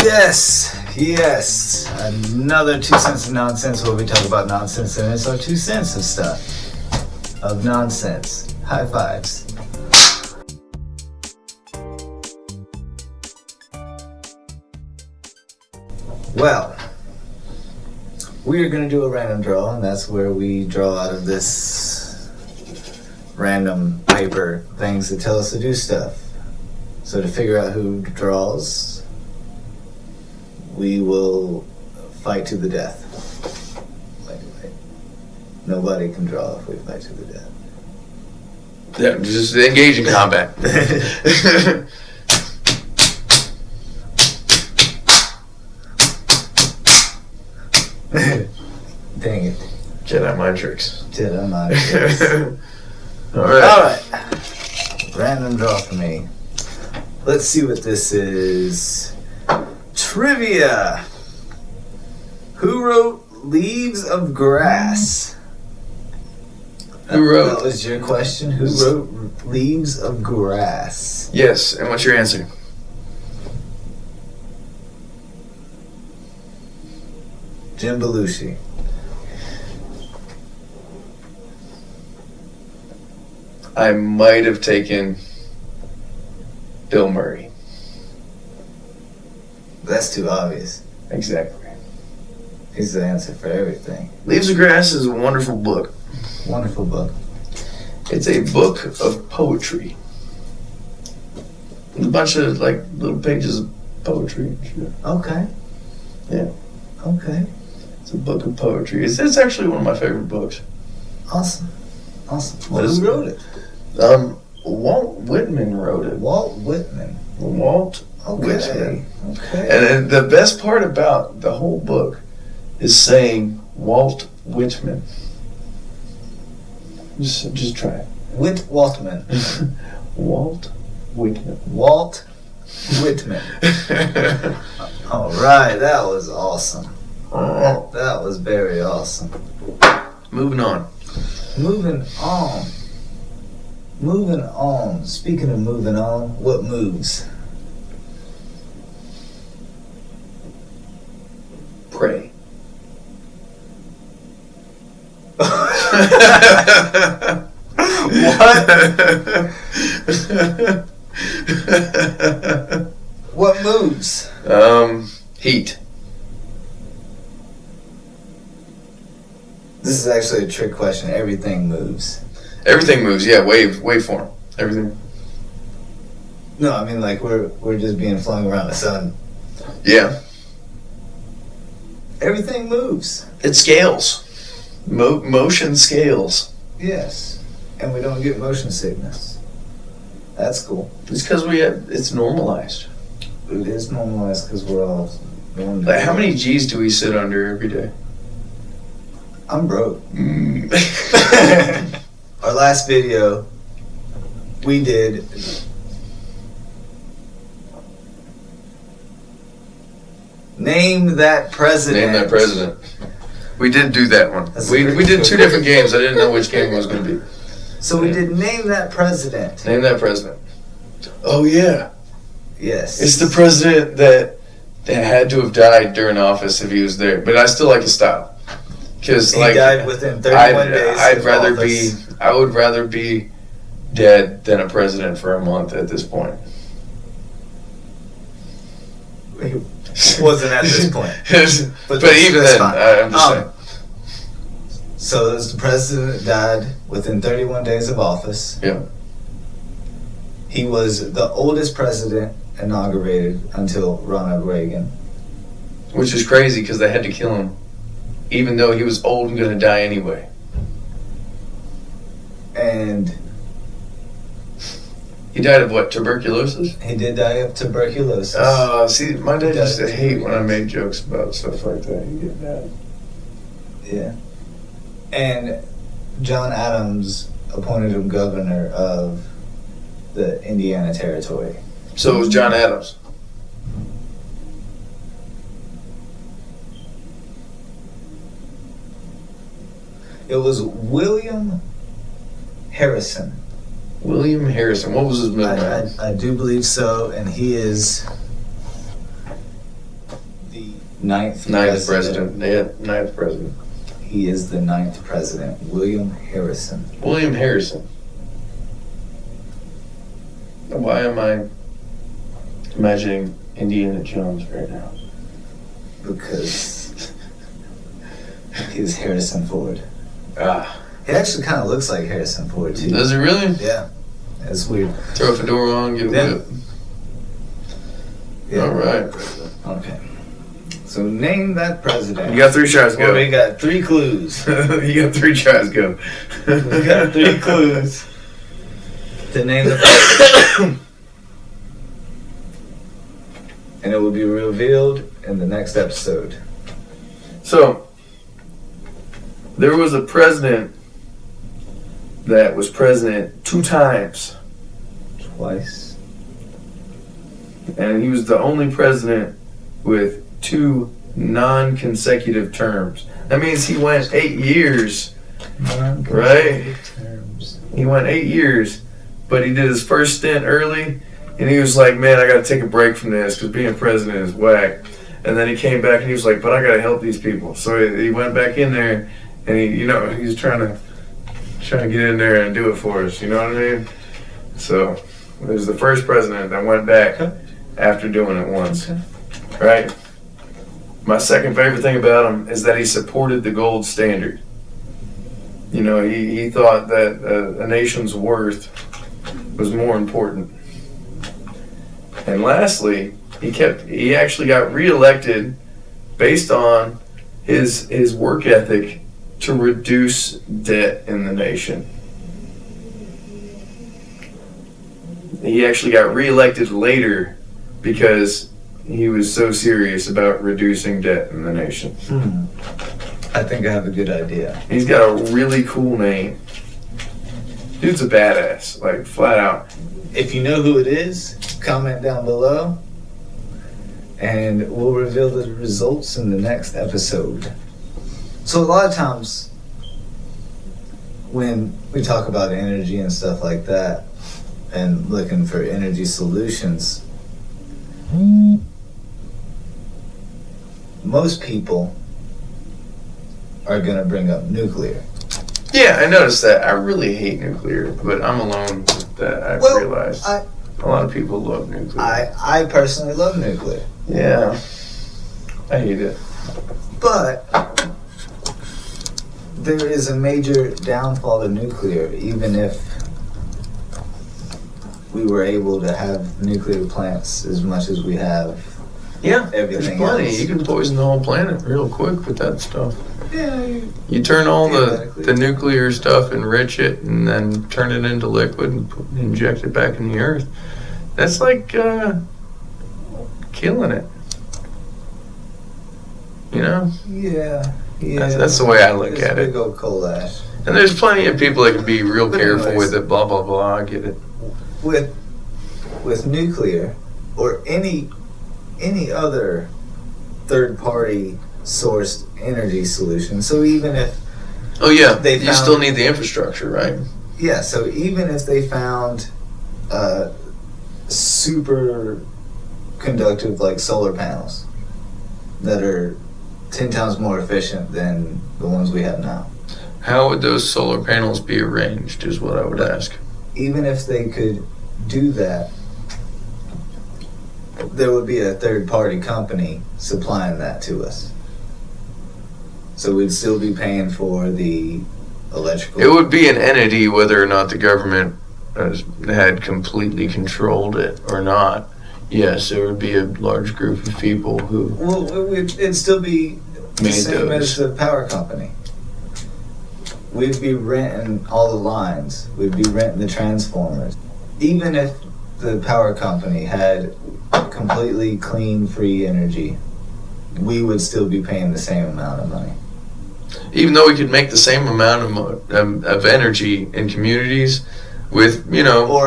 Yes. Another 2 cents of nonsense where we talk about nonsense, and it's our 2 cents of stuff. Of nonsense. High fives. Well, we are going to do a random draw, and that's where we draw out of this random paper things that tell us to do stuff. So to figure out who draws, we will fight to the death. Wait. Nobody can draw if we fight to the death. Yeah, just engage in combat. Dang it. Jedi mind tricks. All right. Random draw for me. Let's see what this is. Trivia. Who wrote Leaves of Grass? Who wrote? That was your question. Who wrote Leaves of Grass? Yes, and what's your answer? Jim Belushi. I might have taken Bill Murray. That's too obvious. Exactly. He's the answer for everything. Leaves of Grass is a wonderful book. Wonderful book. It's a book of poetry. A bunch of like little pages of poetry and shit. Okay. Yeah. Okay. It's a book of poetry. It's actually one of my favorite books. Awesome. Well, who wrote it? Walt Whitman wrote it. Walt Whitman. Whitman. Okay. And the best part about the whole book is saying Walt Whitman. Just try it. Waltman. Walt Whitman. Walt Whitman. All right, that was awesome. That was very awesome. Moving on. Speaking of moving on, what moves? Pray. What moves? Heat. This is actually a trick question. Everything moves. Everything moves, yeah, waveform. Everything. No, I mean like we're just being flung around the sun. Yeah. Everything moves. It scales. Motion scales. Yes. And we don't get motion sickness. That's cool. It's because it's normalized. It is normalized because we're all going Like, how many G's do we sit under every day? I'm broke. Our last video, we did Name That President. We did do that one. We did two different games. I didn't know which game it was going to be. So we did Name That President. Name That President. Oh, yeah. Yes. It's the president that had to have died during office if he was there. But I still like his style. Because he died within 31 days. I would rather be dead than a president for a month at this point. He wasn't at this point. but even then, I'm just saying. So the president died within 31 days of office. Yeah. He was the oldest president inaugurated until Ronald Reagan. Which is crazy because they had to kill him. Even though he was old and going to die anyway. And he died of what, tuberculosis? He did die of tuberculosis. See, my dad used to hate when I made jokes about stuff like that. He get mad. Yeah. And John Adams appointed him governor of the Indiana Territory. So it was John Adams. It was William Harrison. William Harrison. What was his middle name? I do believe so, and he is The ninth president. Yeah, ninth president. He is the ninth president, William Harrison. William Harrison. Why am I imagining Indiana Jones right now? Because he's Harrison Ford. Ah. He actually kind of looks like Harrison Ford, too. Does it really? Yeah. It's weird. Throw a fedora on, get a whip. Yeah. All right. Okay. So name that president. You got 3 tries, go. Well, we got 3 clues. You got 3 tries, go. We got 3 clues to name the president. And it will be revealed in the next episode. So, there was a president that was president 2 times. Twice. And he was the only president with 2 non-consecutive terms. That means he went 8 years, right? Terms. He went 8 years, but he did his first stint early, and he was like, man, I got to take a break from this because being president is whack. And then he came back and he was like, but I got to help these people. So he went back in there, and he's trying to get in there and do it for us. You know what I mean? So it was the first president that went back after doing it once, right? My second favorite thing about him is that he supported the gold standard. You know, he thought that a nation's worth was more important. And lastly, he actually got reelected based on his work ethic to reduce debt in the nation. He actually got reelected later because he was so serious about reducing debt in the nation. I think I have a good idea. He's got a really cool name. Dude's a badass, like flat out. If you know who it is, comment down below. And we'll reveal the results in the next episode. So a lot of times when we talk about energy and stuff like that and looking for energy solutions, most people are going to bring up nuclear. Yeah, I noticed that. I really hate nuclear, but I'm alone with that. I've realized a lot of people love nuclear. I personally love nuclear. Yeah, I hate it. But there is a major downfall to nuclear, even if we were able to have nuclear plants as much as we have. Yeah, everything there's plenty. else. You can poison the whole planet real quick with that stuff. Yeah. You turn all the nuclear stuff, enrich it, and then turn it into liquid and inject it back in the earth. That's like killing it. You know? Yeah. That's the way I look at it. Big old coal ash. And there's plenty of people that can be real careful with it, blah, blah, blah. I get it. With nuclear or any other third-party sourced energy solution. So even if you still need the infrastructure, right? Yeah. So even if they found super conductive like solar panels that are 10 times more efficient than the ones we have now. How would those solar panels be arranged is what I would ask. Even if they could do that, there would be a third-party company supplying that to us. So we'd still be paying for the electrical. It would be an entity whether or not the government had completely controlled it or not. Yes, there would be a large group of people who... Well, it'd still be the same as the power company. We'd be renting all the lines. We'd be renting the transformers. Even if the power company had completely clean, free energy, we would still be paying the same amount of money. Even though we could make the same amount of energy in communities with,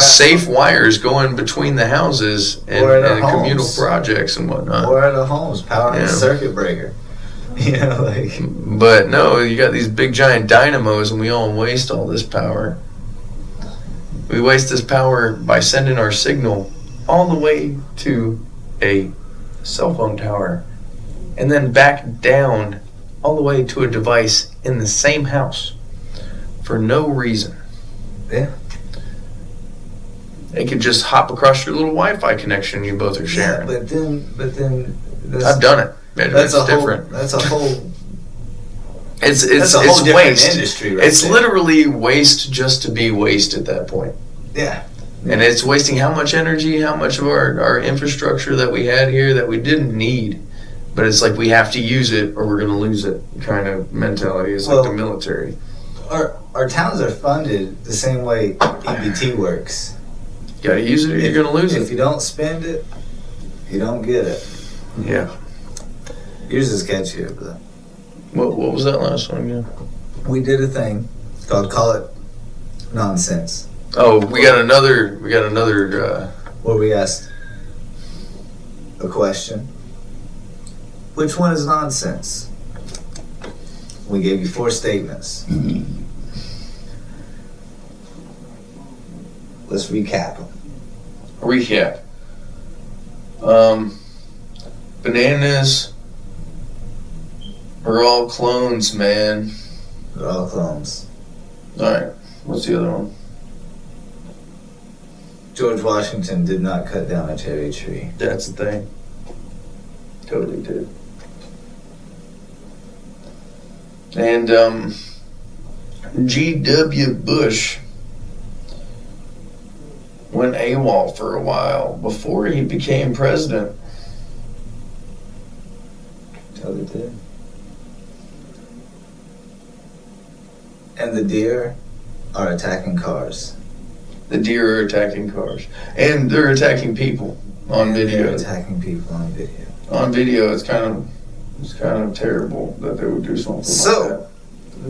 safe wires going between the houses and communal projects and whatnot. Or at our homes, powering a circuit breaker. But no, you got these big giant dynamos and we all waste all this power. We waste this power by sending our signal all the way to a cell phone tower and then back down all the way to a device in the same house for no reason. Yeah. It could just hop across your little Wi-Fi connection you both are sharing. Yeah, but then I've done it. That's It's different. That's a whole. It's That's a whole different waste. industry, right? It's there. literally waste just to be waste at that point. Yeah. And it's wasting how much energy, how much of our infrastructure that we had here that we didn't need. But it's like we have to use it or we're going to lose it kind of mentality. It's like the military. Our towns are funded the same way EBT works. You got to use it or you're going to lose If it. you don't spend it, you don't get it. Yeah. Yours is catchier, but What was that last one again? we did a thing called Call It Nonsense, Oh, we got another. where we asked a question. Which one is nonsense? We gave you 4 statements. Let's recap them. Recap. Bananas are all clones, man. They're all clones. Alright, what's the other one? George Washington did not cut down a cherry tree. That's the thing. Totally did. And, G.W. Bush went AWOL for a while before he became president. Totally did. And the deer are attacking cars. The deer are attacking cars. And they're attacking people on video. They're attacking people on video. On video, it's kind of terrible that they would do something like that.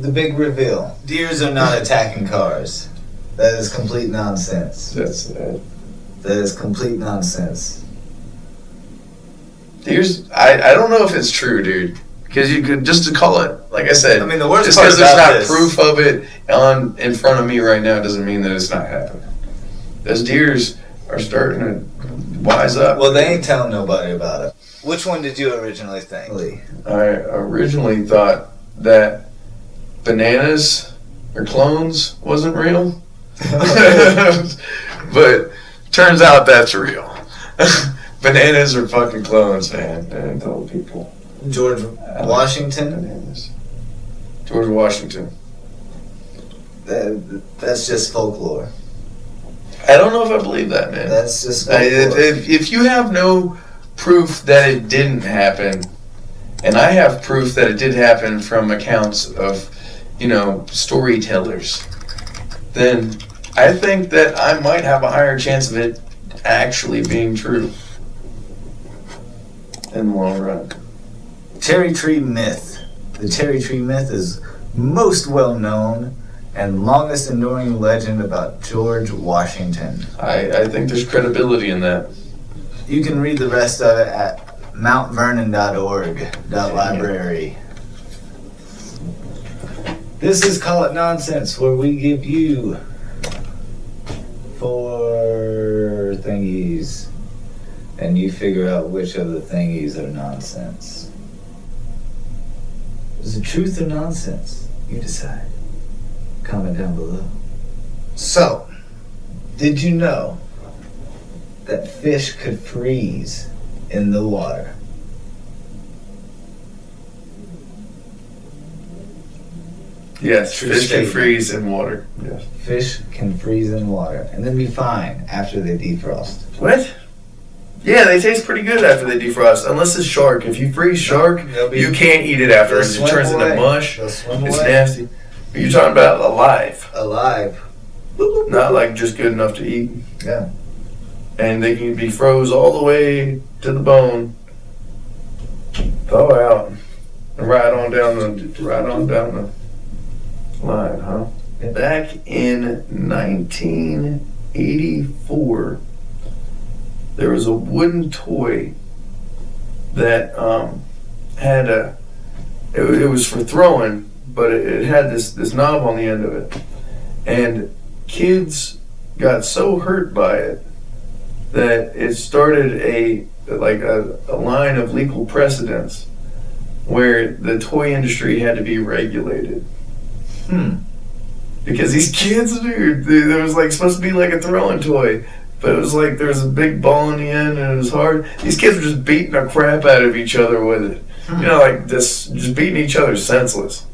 The big reveal. Deers are not attacking cars. That is complete nonsense. That's sad. That is complete nonsense. Deers, I don't know if it's true, dude. Because you could, just to call it, like I said, I mean, the worst just part because there's about not this- proof of it in front of me right now doesn't mean that it's not happening. Those deers are starting to wise up. Well, they ain't telling nobody about it. Which one did you originally think? I originally thought that bananas or clones wasn't real. But turns out that's real. Bananas are fucking clones, man. And tell people. George Washington? Bananas. George Washington. That's just folklore. I don't know if I believe that, man. That's just folklore. If you have no proof that it didn't happen, and I have proof that it did happen from accounts of, storytellers, then I think that I might have a higher chance of it actually being true in the long run. Cherry tree myth. The cherry tree myth is most well known and longest enduring legend about George Washington. I think there's credibility in that. You can read the rest of it at mountvernon.org.library. This is Call It Nonsense, where we give you 4 thingies and you figure out which of the thingies are nonsense. Is it truth or nonsense? You decide. Comment down below. So, did you know that fish could freeze in the water? Yes, True fish can statement. freeze in water. Yes. Fish can freeze in water and then be fine after they defrost. What? Yeah, they taste pretty good after they defrost, unless it's shark. If you freeze shark, They'll be- you can't eat it afterwards. they'll It turns swim into away. mush. They'll swim It's away. nasty. But you're talking about alive, Alive. not like just good enough to eat. Yeah. And they can be froze all the way to the bone, thaw out, and right on down the line, huh? Yeah. Back in 1984, there was a wooden toy that had it was for throwing, but it had this knob on the end of it, and kids got so hurt by it that it started a line of legal precedents where the toy industry had to be regulated. Because these kids, dude, there was like supposed to be like a throwing toy, but it was like there was a big ball in the end and it was hard. These kids were just beating the crap out of each other with it. You know, like just beating each other senseless.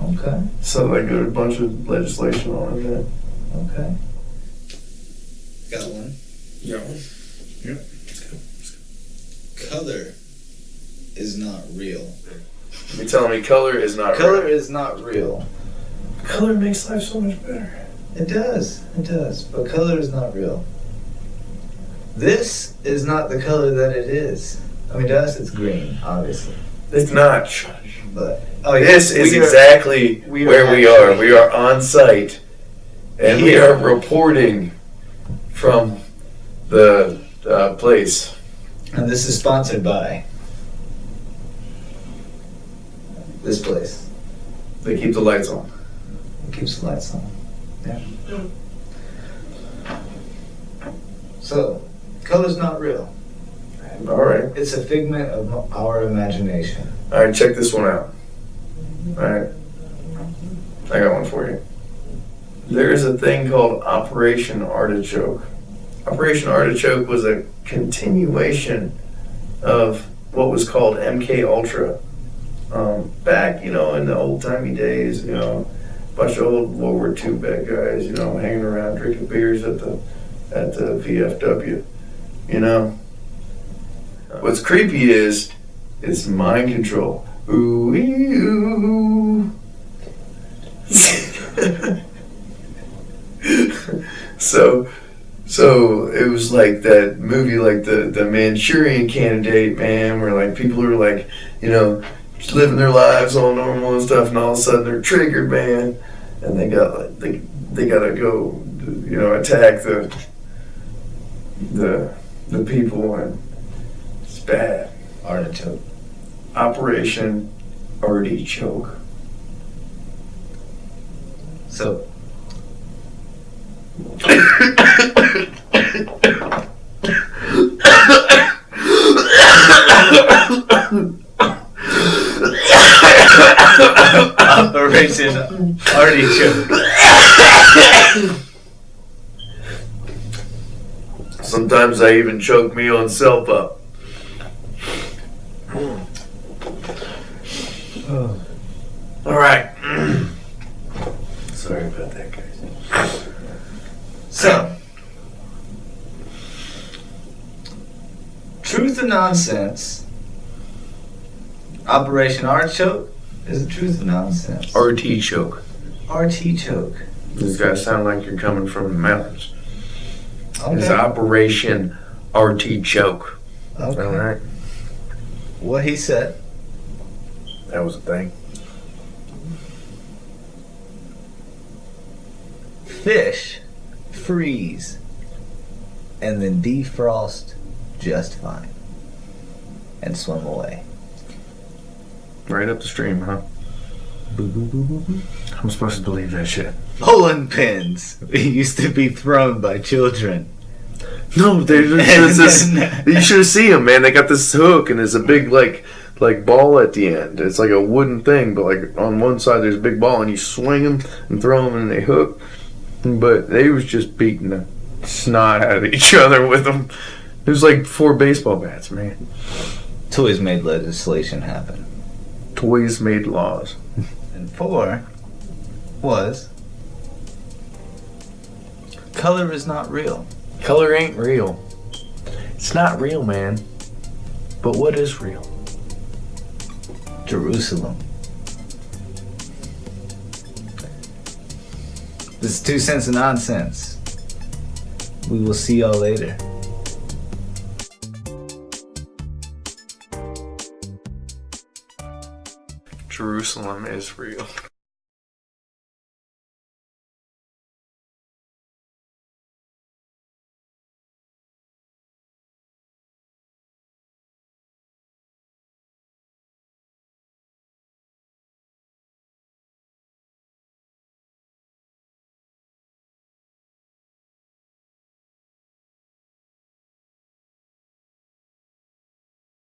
Okay. So like there was a bunch of legislation on it. Okay. Got one. Yeah. Yeah. Let's go. Color is not real. You're telling me color is not Color real? is not real. Color makes life so much better. It does. It does. But color is not real. This is not the color that it is. I mean, to us, it's green, obviously. It's not. But This is exactly where we are. We are on site, and we are reporting from the place. And this is sponsored by this place. They keep the lights on. It keeps the lights on. Yeah. So, color's not real. All right. It's a figment of our imagination. All right, check this one out. All right. I got one for you. There is a thing called Operation Artichoke. Operation Artichoke was a continuation of what was called MK Ultra. Back, in the old-timey days, a bunch of old World War II bad guys, hanging around drinking beers at the VFW, What's creepy is it's mind control. Ooh, ooh. So it was like that movie, like the Manchurian Candidate, man, where like people are like, living their lives all normal and stuff, and all of a sudden they're triggered, man, and they gotta go, attack the people, and it's bad. Artichoke. Operation Artichoke. So, Operation Artichoke. Sometimes I even choke me on self up. All right. Sorry about that, guys. So, truth or nonsense? Operation Artichoke is it truth or nonsense? Artichoke. Artichoke. This guy sound like you're coming from the mountains. Okay. It's Operation Artichoke. Okay. All right. What he said. That was a thing. Fish freeze and then defrost just fine and swim away. Right up the stream, huh? I'm supposed to believe that shit. Bowling pins used to be thrown by children. No, there's this. You should see them, man. They got this hook, and there's a big like ball at the end. It's like a wooden thing, but like on one side there's a big ball, and you swing them and throw them, and they hook. But they was just beating the snot out of each other with them. It was like 4 baseball bats, man. Toys made legislation happen. Toys made laws. And 4 was color is not real. Color ain't real. It's not real, man. But what is real? Jerusalem. This is 2 cents of nonsense. We will see y'all later. Jerusalem is real.